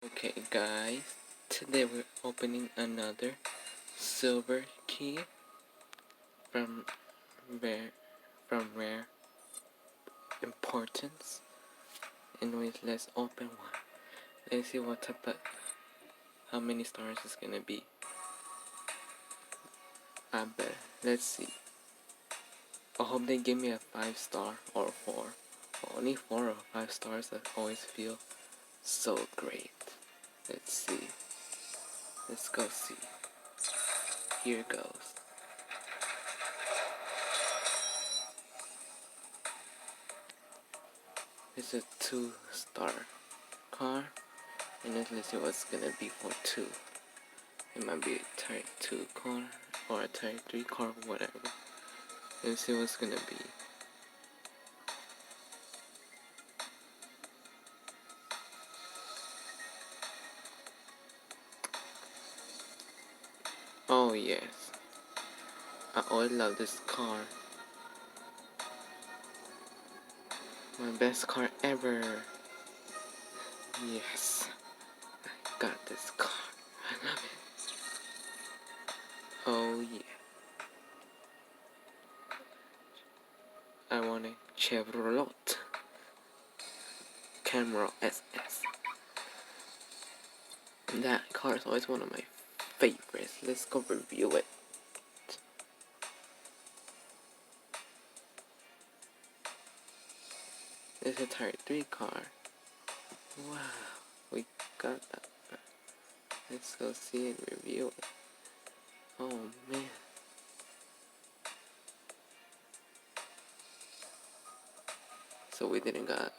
Okay guys, today we're opening another silver key from rare importance. Anyways, let's open one. Let's see what type of how many stars it's gonna be. I bet. Let's see. I hope they give me a 5-star or 4. Only 4 or 5 stars, I always feel so great. Let's see. Let's go see. Here goes. It's a 2-star car, and let's see what's gonna be for 2. It might be a type 2 car or a type 3 car, whatever. Let's see what's gonna be. Oh yes, I always love this car. My best car ever. Yes, I got this car. I love it. Oh yeah. I want a Chevrolet Camaro SS. That car is always one of my favorites. Let's go review it. It's a type 3 car. Wow, we got that. Let's go see it, review it. Oh man. So we didn't got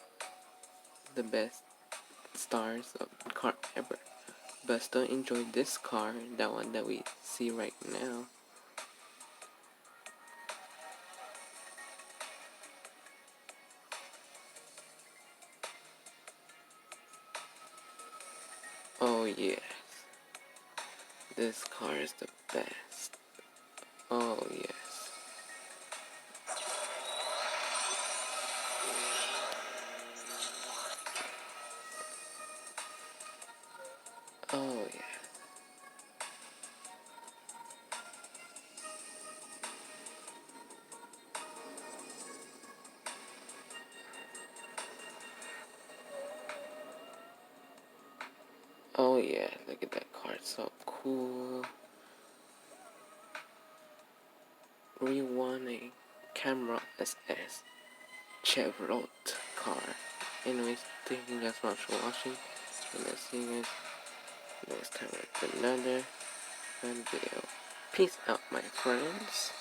the best stars of car ever. But still enjoy this car, that one that we see right now. Oh yes. This car is the best. Oh yes. Oh yeah. Oh yeah, look at that car, it's so cool. We want a Camaro SS Chevrolet car. Anyways, thank you guys so much for watching. And I'll see you guys next time with another video. Peace out, my friends.